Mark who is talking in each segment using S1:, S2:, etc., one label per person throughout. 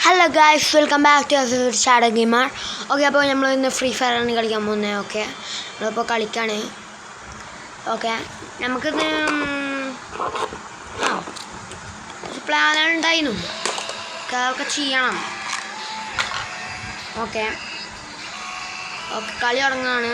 S1: Hello guys, welcome back to shadow gamer. Okay, അപ്പോൾ നമ്മൾ ഇന്ന് ഫ്രീ ഫയർ ആണ് കളിക്കാൻ പോകുന്നത്. ഓക്കെ, നമ്മളിപ്പോൾ കളിക്കാണ്. ഓക്കെ, നമുക്കിന്ന് പ്ലാൻ ഉണ്ടായിരുന്നു, അതൊക്കെ ചെയ്യണം. ഓക്കെ ഓക്കെ, കളി തുടങ്ങുകയാണ്.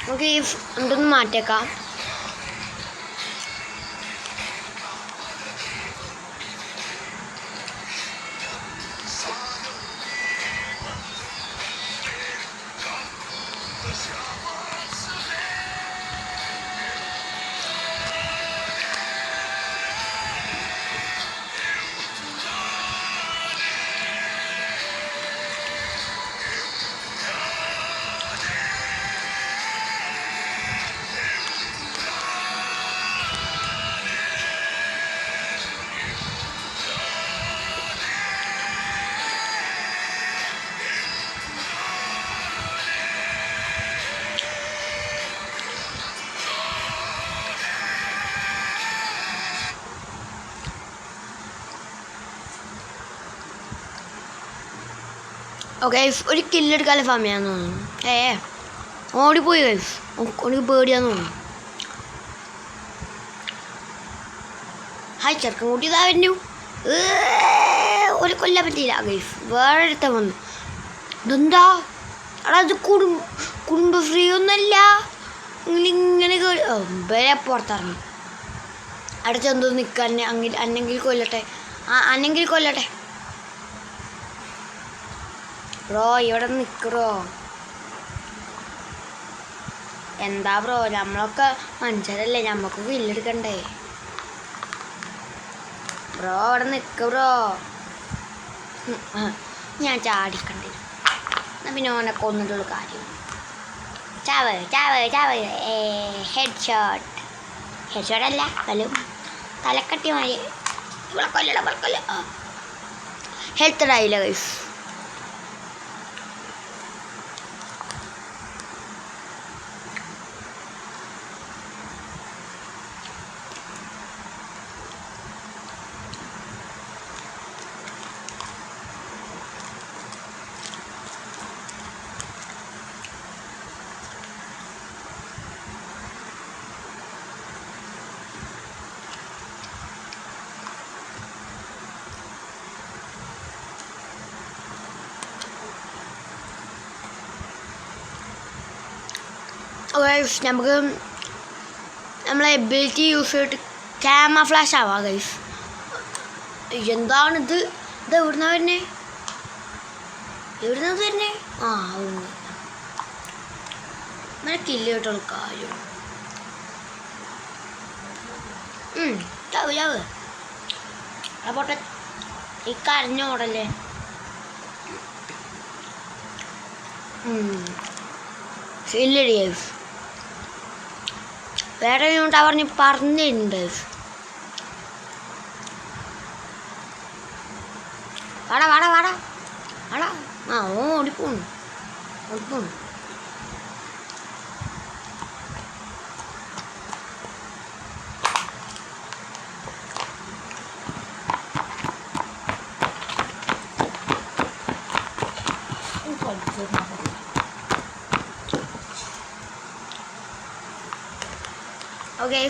S1: നമുക്ക് ഈ എന്തൊന്ന് മാറ്റിയേക്കാം. ഓക്കെ, ഒരു കില്ലെടുക്കാനുള്ള സമയമാണെന്ന് തോന്നുന്നു. ഓടിപ്പോയി ഗൈസ്, ഓടിക്ക് പേടിയാന്ന് തോന്നുന്നു. ഹായ്, ചെറുക്കൻ കൂട്ടി ഇതാ വരുന്നു. ഒരു കൊല്ലാൻ പറ്റിയില്ല ഗൈസ്, വേറെ അടുത്ത വന്നു. ഇതെന്താ എടാ, ഇത് കുടുംബശ്രീ ഒന്നല്ല. ഇങ്ങനെ വരെ പുറത്തിറങ്ങി അടുത്തെന്തോ നിൽക്കാൻ. അന്നെങ്കിൽ കൊല്ലട്ടെ, അന്നെങ്കിൽ കൊല്ലട്ടെ. ബ്രോ ഇവിടെ നിൽക്കറോ? എന്താ ബ്രോ, നമ്മളൊക്കെ മനുഷ്യരല്ലേ, നമ്മൾക്ക് വില്ലെടുക്കണ്ടേ? ബ്രോ ഇവിടെ നിൽക്ക ബ്രോ. ഞാൻ ചാടിക്കണ്ടേ, എന്നാ പിന്നെ ഓനെ കൊന്നിട്ടുള്ള കാര്യം. ചാവ് ചാവ് ചാവ്. ഹെഡ് ഷോട്ട് അല്ല, തലക്കട്ടി മതി. ഇവിടെ കൊല്ലട, ഇവിടെ കൊല്ല. ഹെൽത്തഡായില്ല ഗൈസ്. നമുക്ക് നമ്മളെ എബിലിറ്റി യൂസ് ചെയ്തിട്ട് ക്യാമറ ഫ്ലാഷ് ആവാം ഗൈസ്. എന്താണിത്? ഇത് എവിടുന്നാ വരുന്നേ? എവിടുന്നത് വരുന്നേ? അങ്ങനെ കില്ല് കിട്ടുള്ള കാര്യം. ചാവ് ചാവ്. പോട്ടെ, ഈ കരഞ്ഞോടല്ലേ. ഇല്ലടി ഗൈസ്, വേറെ ടവറിന് പറഞ്ഞിട്ടുണ്ട്. വാടാ വാടാ വാടാ വാടാ. ഓടിപ്പോണു. Okay.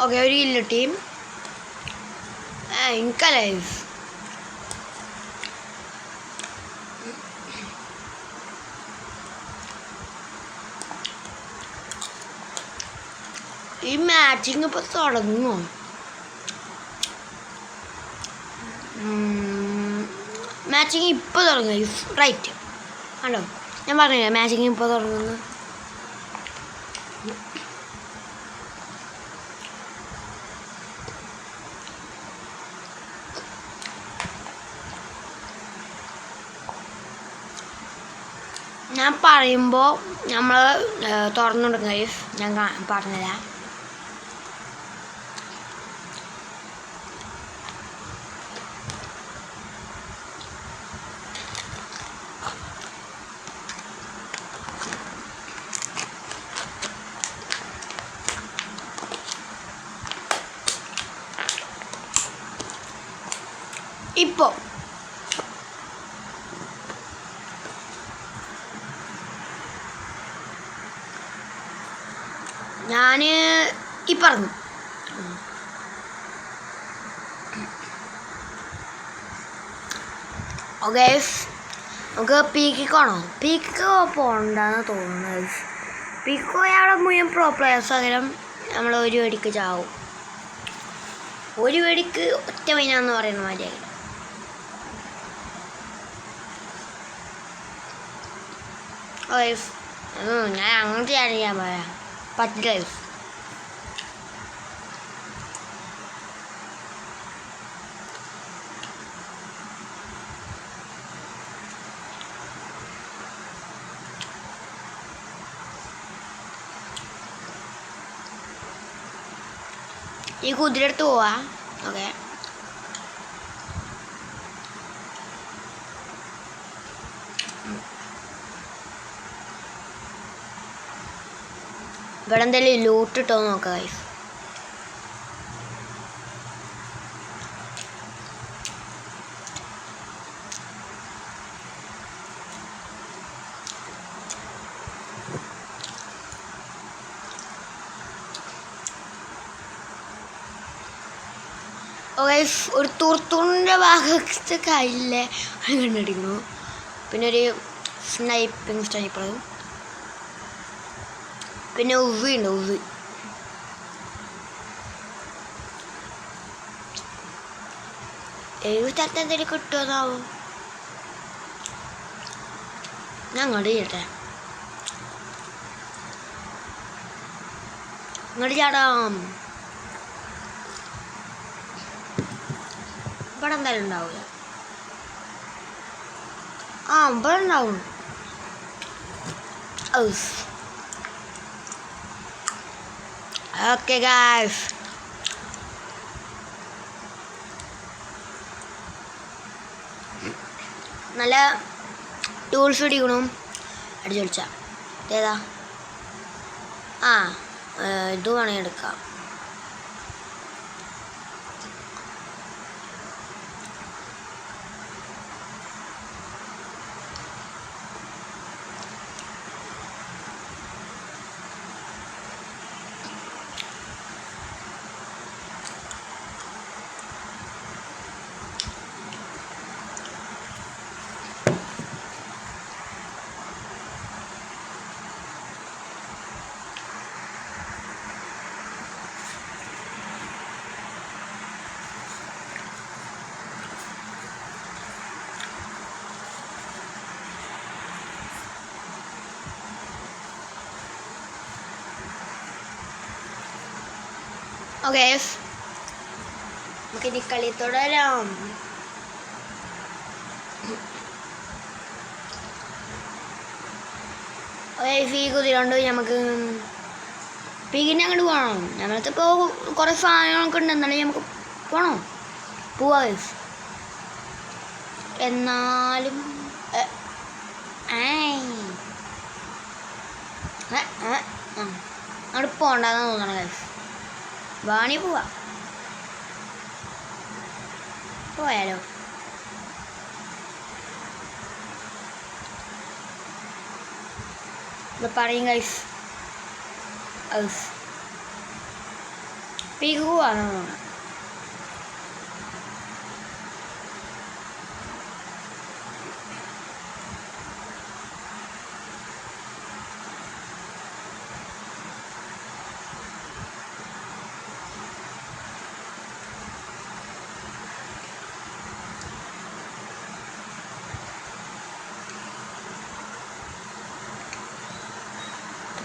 S1: Okay, ഒരു കില്ല് ടീം. എനിക്കല്ല ഗൈസ്. ഈ മാച്ചിങ് ഇപ്പോൾ തുടങ്ങുമോ? മാച്ചിങ് ഇപ്പോൾ തുടങ്ങും റൈറ്റ് ആണോ? ഞാൻ പറഞ്ഞില്ലേ മാച്ചിങ് ഇപ്പോൾ തുടങ്ങുന്നു. ഞാൻ പറയുമ്പോൾ നമ്മൾ തുറന്നു കൊടുക്കും ഗൈസ്. ഞാൻ പറഞ്ഞുതരാം. ഇപ്പോൾ ഞാൻ ഈ പറഞ്ഞു ഓക്കെ. നമുക്ക് പീക്കിക്കോണോ? പീക്ക് പോകണ്ടെന്ന് തോന്നുന്നു ഗൈസ്. പീക്ക് പോയാൽ അവിടെ മുഴുവൻ പ്രോ പ്ലെയേഴ്സ് പകരം നമ്മൾ ഒരു വെടിക്ക് ചാവും. ഒരു വെടിക്ക് ഒറ്റ മൈനാന്ന് പറയുന്ന മാതിരിയായി. ഗൈസ് ഞാൻ അങ്ങനത്തെ ചെയ്യാൻ പറയാം പറ്റില്ല ഗൈസ്. ഈ കുതിരെടുത്ത് പോവാ. ഓക്കെ ഇവിടെ എന്തെങ്കിലും ലൂട്ട് ഇട്ടോ നോക്കാം ഗൈസ്. ഒരു തുർത്തൂണിൻ്റെ ഭാഗത്ത് കയ്യിലെ കണ്ടടിക്കുന്നു. പിന്നെ ഒരു സ്നൈപ്പർ, പിന്നെ ഉവ്വി ഉണ്ട്. ഉവ്വി ഏത് സ്ഥലത്ത് എന്തെങ്കിലും കിട്ടുമെന്നാവും. ഞാൻ അങ്ങോട്ട് ചെയ്യട്ടെ. ഇങ്ങോട്ട് ചാടാം. ഇവിടെ എന്തായാലും ഉണ്ടാവില്ല. ഇവിടെ ഉണ്ടാവും. ഓക്കെ ഗൈസ്, നല്ല ടൂൾസ് പിടിക്കണം. അടിച്ചു കളിച്ച ഏതാ? ഇത് വേണമെങ്കിൽ എടുക്കാം. ഓക്കെ നമുക്കിനി കളി തുടരാം. ഈ കുതിരണ്ട് നമുക്ക് പീക്കിനെ അങ്ങോട്ട് പോകണം. നമ്മളത്തിപ്പോൾ കുറേ സാധനങ്ങളൊക്കെ ഉണ്ട്. എന്നാലും നമുക്ക് പോകണോ? പോവാ. എന്നാലും അങ്ങോട്ട് പോകണ്ടെന്ന് തോന്നണം ഗൈസ്. വാണി പോവാ. പോയാലോ? പറയും ഗൈസ്. പീക്ക് പോവാന്ന് തോന്നണം.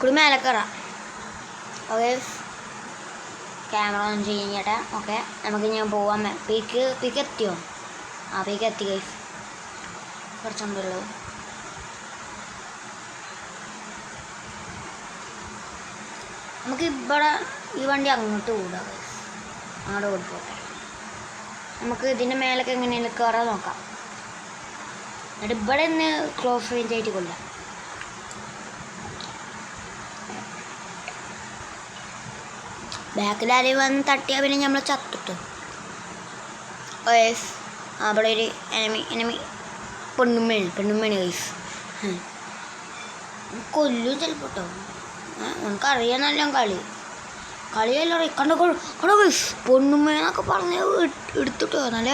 S1: കൂടി മേലെ കയറാം. ഓക്കെ, ക്യാമറ ഓൺ ചെയ്യട്ടെ. ഓക്കെ, നമുക്ക് ഞാൻ പോവാൻ. പീക്ക് എത്തിയോ? ആ, പീക്ക് എത്തി ഗൈസ്. കുറച്ചുണ്ടല്ലോ. നമുക്ക് ഇവിടെ ഈ വണ്ടി അങ്ങോട്ട് ഓടാം ഗൈസ്. അങ്ങോട്ട് ഓടിപ്പോട്ടെ. നമുക്ക് ഇതിൻ്റെ മേലൊക്കെ എങ്ങനെയാണ് കയറാൻ നോക്കാം. എന്നിട്ട് ഇവിടെ നിന്ന് ക്ലോസ് റേഞ്ച് ആയിട്ട് കൊല്ലാം. ബാക്കിൽ ആരെയും വന്ന് തട്ടിയാൽ പിന്നെ നമ്മൾ ചത്തിട്ടു. ഗൈസ്, അവിടെ ഒരു എനിമി പെണ്ണുമ്മേണ് ഗൈസ്. കൊല്ലും ചിലപ്പോൾ കേട്ടോ. നമുക്കറിയാന്നല്ലോ കളിയല്ല കണ്ടോ ഗൈസ്. പൊണ്ണുമ്മേന്നൊക്കെ പറഞ്ഞ് എടുത്തിട്ടോ. നല്ല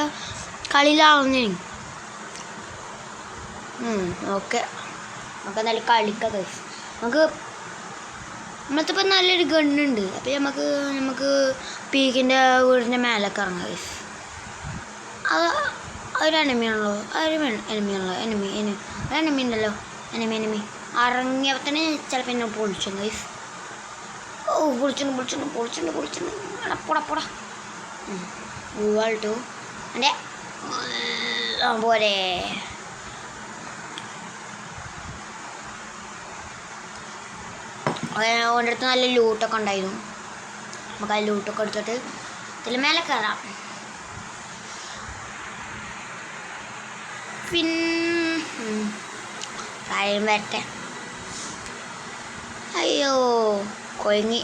S1: കളിയിലാവുന്നേ. ഓക്കെ, നമുക്ക് നല്ല കളിക്കാം ഗൈസ്. നമ്മളത്തെ ഇപ്പം നല്ലൊരു ഗണ്ണുണ്ട്. അപ്പം നമുക്ക് പീക്കിൻ്റെ വീടിൻ്റെ മേലൊക്കെ ഇറങ്ങാം ഗൈസ്. അതൊരു എനിമിയാണല്ലോ. എനിമി ഉണ്ടല്ലോ. എനിമി ഇറങ്ങിയപ്പോൾ തന്നെ ചിലപ്പോൾ എന്നെ പൊളിച്ചു ഗൈസ്. ഓ, പൊളിച്ചിട്ടുണ്ട്. പൊടാ ടു എൻ്റെ പോരെ. അവൻ്റെ അടുത്ത് നല്ല ലൂട്ടൊക്കെ ഉണ്ടായിരുന്നു. നമുക്ക് ആ ലൂട്ടൊക്കെ എടുത്തിട്ട് ഇതിൽ മേലെ കയറാം. കാര്യം വരട്ടെ. അയ്യോ, കൊയങ്ങി.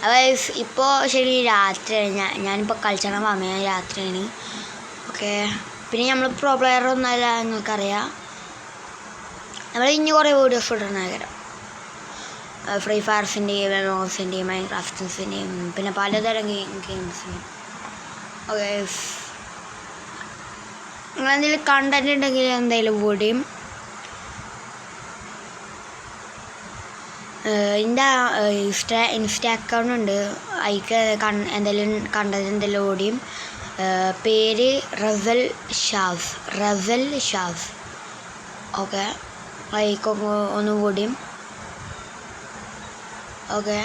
S1: അപ്പോൾ ഇപ്പോൾ ശരി രാത്രിയാണ്. ഞാനിപ്പോൾ കളിച്ചണ സമയം രാത്രിയാണ്. ഓക്കെ, പിന്നെ നമ്മൾ പ്രോ പ്ലെയർ ഒന്നുമല്ല, നിങ്ങൾക്കറിയാം. നമ്മൾ ഇനി കുറേ വീഡിയോസ് ഇടുന്നേരം ഫ്രീ ഫയർസിൻ്റെയും എമോസിൻ്റെയും മൈൻക്രാഫ്റ്റ്സിൻ്റെയും പിന്നെ പലതരം ഗെയിംസിൻ്റെയും. ഓക്കെ, നിങ്ങളെന്തെങ്കിലും കണ്ടൻറ് ഉണ്ടെങ്കിൽ എന്തെങ്കിലും വീഡിയോയും എൻ്റെ ഇൻസ്റ്റ അക്കൗണ്ട് ഉണ്ട്. അതിക്ക് എന്തെങ്കിലും കണ്ടൻറ് എന്തെങ്കിലും ഓടിയും. പേര് റസൽ ഷാസ്. ഓക്കെ, അതിക്കൊക്കെ ഒന്ന് കൂടിയും. ഓക്കെ,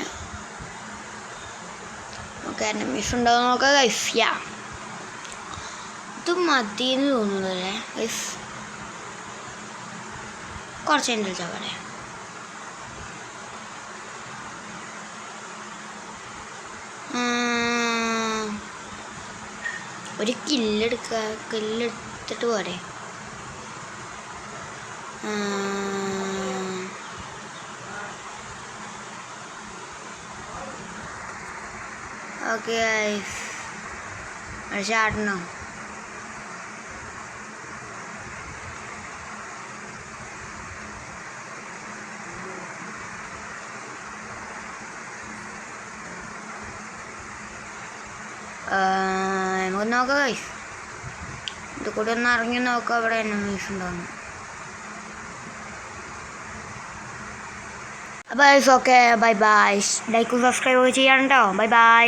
S1: എനമീസ് ഉണ്ടോ നോക്കാം ഗൈസ്. ഇത് മതിയെന്ന് തോന്നുന്നല്ലേ ഗൈസ്. കുറച്ച് കഴിഞ്ഞ് വിളിച്ചാൽ പോലെ. ഒരു കില്ലെടുത്തിട്ട് പോരെ. ഓക്കെ ഗൈസ്, ചാടണോ? നമുക്ക് നോക്കാം ഗൈസ്. ഇത് കൂടെ ഒന്ന് ഇറങ്ങി നോക്കാം അവിടെ എനിമീസ് ഉണ്ടാവുന്നു. അപ്പോൾ ഗൈസ്, ഓക്കെ, ബൈ. ലൈക്കും സബ്സ്ക്രൈബ് ചെയ്യാനുണ്ടോ? ബൈ.